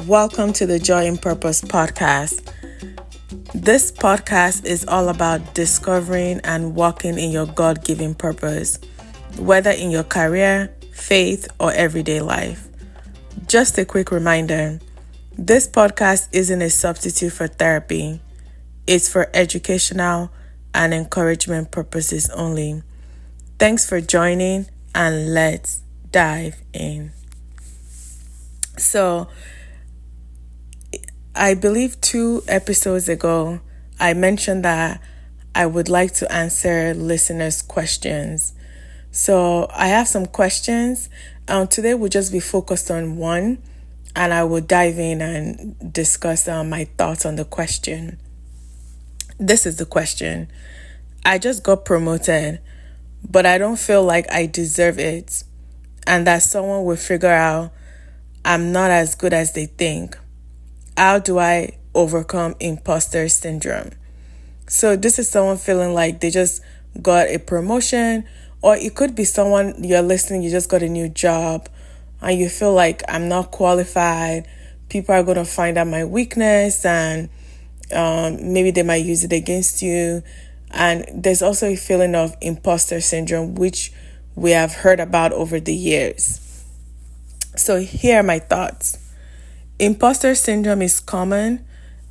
Welcome to the Joy and Purpose podcast. This podcast is all about discovering and walking in your God-given purpose, whether in your career, faith, or everyday life. Just a quick reminder, this podcast isn't a substitute for therapy. It's for educational and encouragement purposes only. Thanks for joining, and let's dive in. So, I believe 2 episodes ago, I mentioned that I would like to answer listeners' questions. So I have some questions. Today we'll just be focused on one, and I will dive in and discuss my thoughts on the question. This is the question. I just got promoted, but I don't feel like I deserve it, and that someone will figure out I'm not as good as they think. How do I overcome imposter syndrome? So this is someone feeling like they just got a promotion, or it could be someone you're listening, you just got a new job and you feel like I'm not qualified. People are going to find out my weakness, and maybe they might use it against you. And there's also a feeling of imposter syndrome, which we have heard about over the years. So here are my thoughts. Imposter syndrome is common,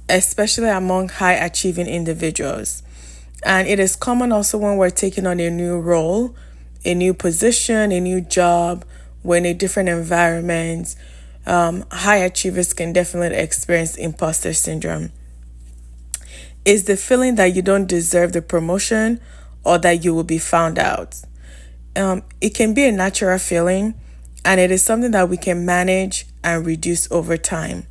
especially among high-achieving individuals. And it is common also when we're taking on a new role, a new position, a new job, we're in a different environment. High achievers can definitely experience imposter syndrome. It's the feeling that you don't deserve the promotion or that you will be found out. It can be a natural feeling, and it is something that we can manage and reduce over time.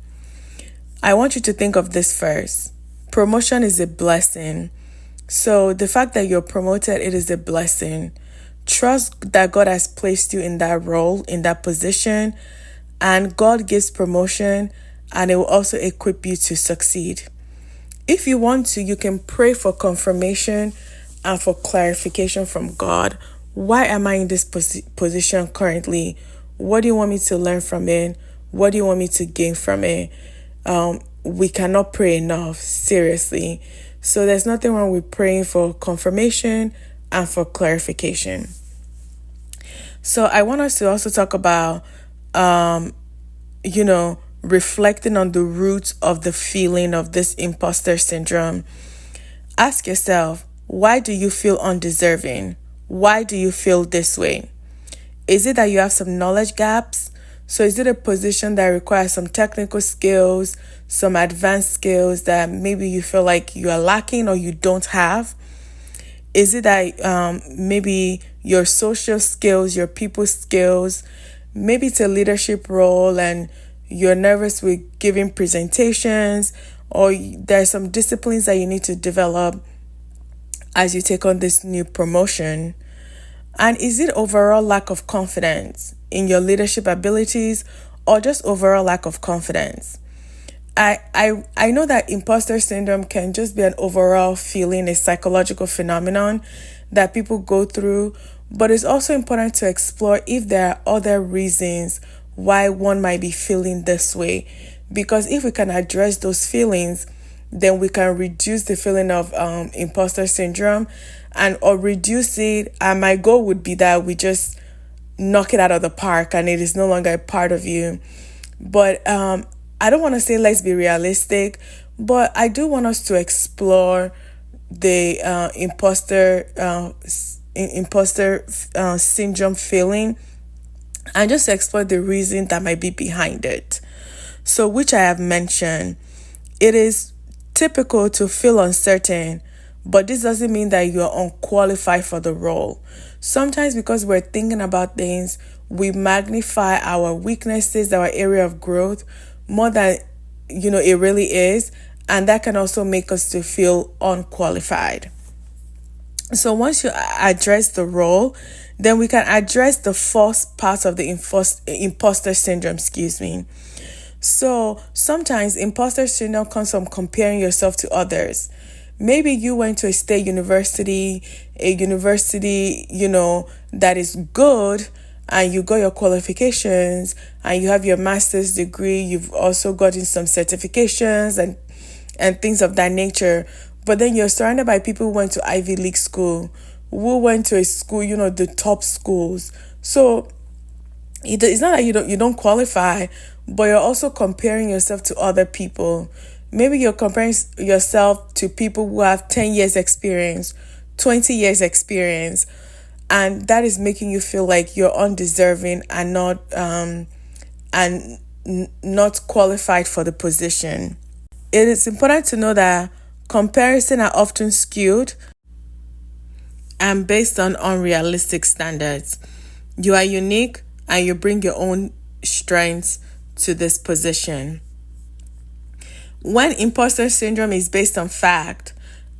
I want you to think of this first. Promotion is a blessing. So the fact that you're promoted, it is a blessing. Trust that God has placed you in that role, in that position, and God gives promotion, and it will also equip you to succeed. If you want to, you can pray for confirmation and for clarification from God. Why am I in this position currently? What do you want me to learn from it? What do you want me to gain from it? We cannot pray enough, seriously. So there's nothing wrong with praying for confirmation and for clarification. So I want us to also talk about, reflecting on the roots of the feeling of this imposter syndrome. Ask yourself, why do you feel undeserving? Why do you feel this way? Is it that you have some knowledge gaps? So is it a position that requires some technical skills, some advanced skills that maybe you feel like you are lacking or you don't have? Is it that maybe your social skills, your people skills, maybe it's a leadership role and you're nervous with giving presentations, or there's some disciplines that you need to develop as you take on this new promotion? And is it overall lack of confidence in your leadership abilities, or just overall lack of confidence? I know that imposter syndrome can just be an overall feeling, a psychological phenomenon that people go through, but it's also important to explore if there are other reasons why one might be feeling this way. Because if we can address those feelings, then we can reduce the feeling of imposter syndrome or reduce it. And my goal would be that we just knock it out of the park and it is no longer a part of you. But I don't want to say let's be realistic, but I do want us to explore the imposter syndrome feeling, and just explore the reason that might be behind it. So, which I have mentioned, it is typical to feel uncertain, but this doesn't mean that you're unqualified for the role. Sometimes because we're thinking about things, we magnify our weaknesses, our area of growth, more than it really is, and that can also make us to feel unqualified. So once you address the role, then we can address the first part of the imposter syndrome, So sometimes imposter syndrome comes from comparing yourself to others. Maybe you went to a university, that is good, and you got your qualifications and you have your master's degree, you've also gotten some certifications and things of that nature. But then you're surrounded by people who went to Ivy League school, who went to a school, the top schools. So it's not that you don't qualify, but you're also comparing yourself to other people. Maybe you're comparing yourself to people who have 10 years experience, 20 years experience, and that is making you feel like you're undeserving and not qualified for the position. It is important to know that comparison are often skewed and based on unrealistic standards. You are unique and you bring your own strengths to this position. When imposter syndrome is based on fact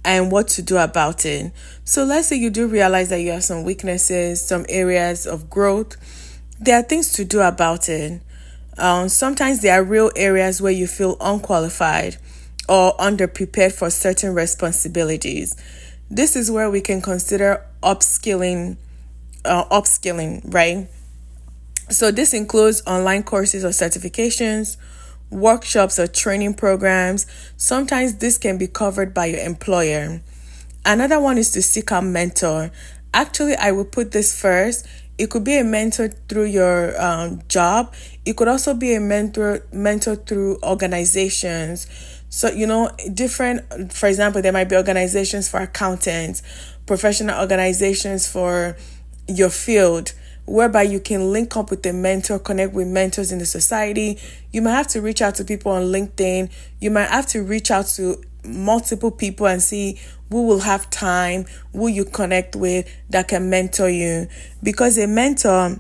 and what to do about it. So let's say you do realize that you have some weaknesses, some areas of growth. There are things to do about it. Sometimes there are real areas where you feel unqualified or underprepared for certain responsibilities. This is where we can consider upskilling, right? So this includes online courses or certifications, workshops or training programs. Sometimes this can be covered by your employer. Another one is to seek a mentor. Actually, I would put this first. It could be a mentor through your job. It could also be a mentor through organizations. So, different, for example, there might be organizations for accountants, professional organizations for your field, whereby you can link up with a mentor, connect with mentors in the society. You might have to reach out to people on LinkedIn. You might have to reach out to multiple people and see who will have time, who you connect with that can mentor you. Because a mentor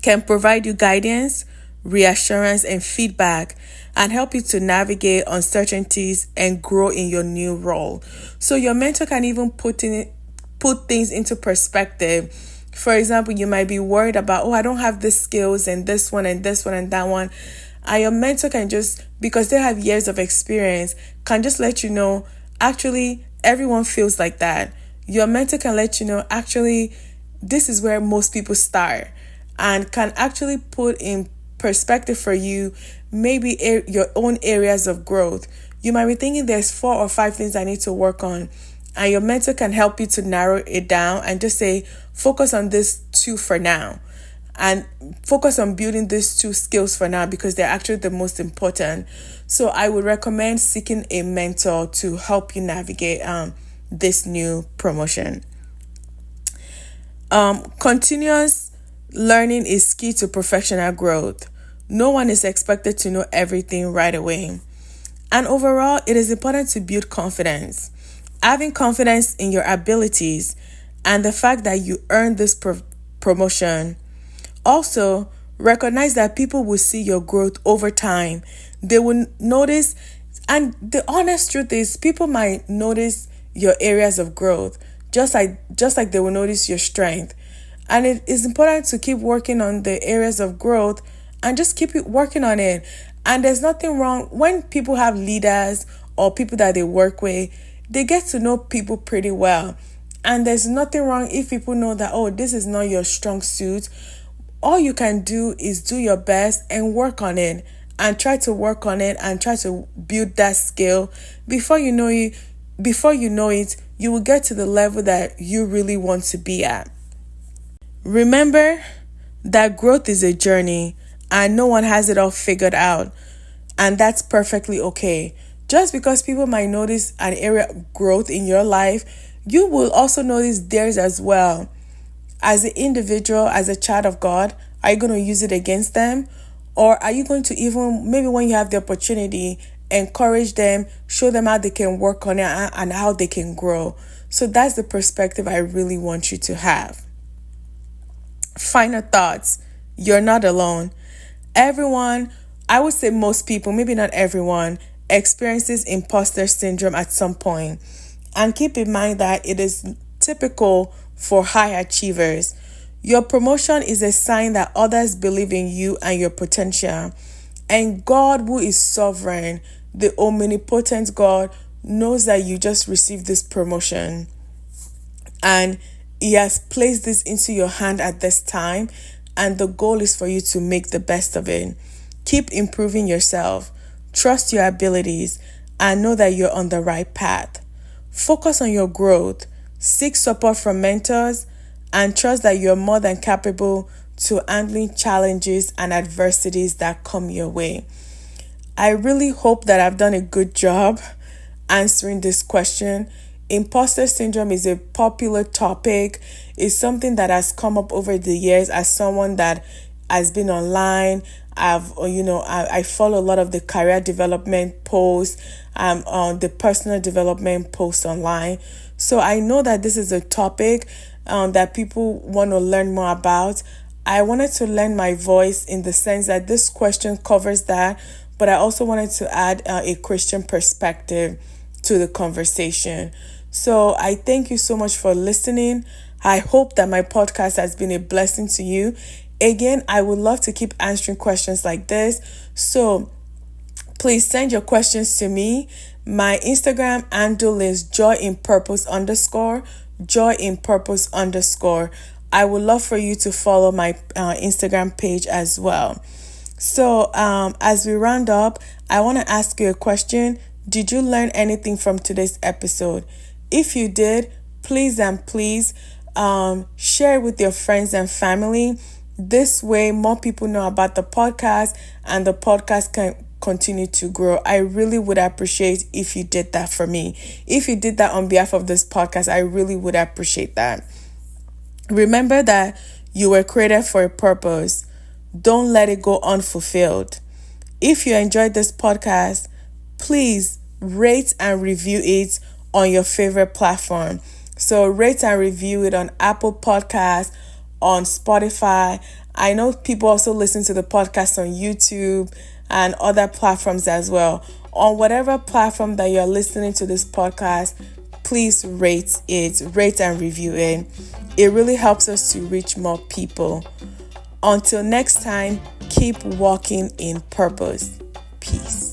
can provide you guidance, reassurance, and feedback and help you to navigate uncertainties and grow in your new role. So your mentor can even put things into perspective. For example, you might be worried about, I don't have this skills and this one and this one and that one. And your mentor can just, because they have years of experience, can just let you know, actually, everyone feels like that. Your mentor can let you know, actually, this is where most people start, and can actually put in perspective for you, maybe your own areas of growth. You might be thinking there's 4 or 5 things I need to work on, and your mentor can help you to narrow it down and just say, focus on this 2 for now, and focus on building these 2 skills for now because they're actually the most important. So I would recommend seeking a mentor to help you navigate this new promotion. Continuous learning is key to professional growth. No one is expected to know everything right away. And overall, it is important to build confidence. Having confidence in your abilities and the fact that you earned this promotion. Also, recognize that people will see your growth over time. They will notice, and the honest truth is, people might notice your areas of growth, just like they will notice your strength. And it is important to keep working on the areas of growth and just keep working on it. And there's nothing wrong when people have leaders or people that they work with, they get to know people pretty well. And there's nothing wrong if people know that, this is not your strong suit. All you can do is do your best and work on it and try to work on it and try to build that skill. Before you know it, you will get to the level that you really want to be at. Remember that growth is a journey and no one has it all figured out. And that's perfectly okay. Just because people might notice an area of growth in your life, you will also notice theirs as well. As an individual, as a child of God, are you going to use it against them? Or are you going to even, maybe when you have the opportunity, encourage them, show them how they can work on it and how they can grow? So that's the perspective I really want you to have. Final thoughts. You're not alone. Everyone, I would say most people, maybe not everyone, experiences imposter syndrome at some point. And keep in mind that it is typical for high achievers. Your promotion is a sign that others believe in you and your potential. And God, who is sovereign, the omnipotent God, knows that you just received this promotion. And He has placed this into your hand at this time, and the goal is for you to make the best of it. Keep improving yourself, trust your abilities, and know that you're on the right path. Focus on your growth, seek support from mentors, and trust that you're more than capable to handling challenges and adversities that come your way. I really hope that I've done a good job answering this question. Imposter syndrome is a popular topic. It's something that has come up over the years as someone that has been online. I follow a lot of the career development posts, on the personal development posts online. So I know that this is a topic that people want to learn more about. I wanted to lend my voice in the sense that this question covers that, but I also wanted to add a Christian perspective to the conversation. So I thank you so much for listening. I hope that my podcast has been a blessing to you. Again, I would love to keep answering questions like this. So please send your questions to me. My Instagram handle is joyinpurpose_. I would love for you to follow my Instagram page as well. So as we round up, I want to ask you a question. Did you learn anything from today's episode? If you did, please share with your friends and family. This way, more people know about the podcast and the podcast can continue to grow. I really would appreciate if you did that for me. If you did that on behalf of this podcast, I really would appreciate that. Remember that you were created for a purpose. Don't let it go unfulfilled. If you enjoyed this podcast, please rate and review it on your favorite platform. So rate and review it on Apple Podcasts, on Spotify. I know people also listen to the podcast on YouTube and other platforms as well. On whatever platform that you're listening to this podcast, please rate and review it. It really helps us to reach more people. Until next time, keep walking in purpose. Peace.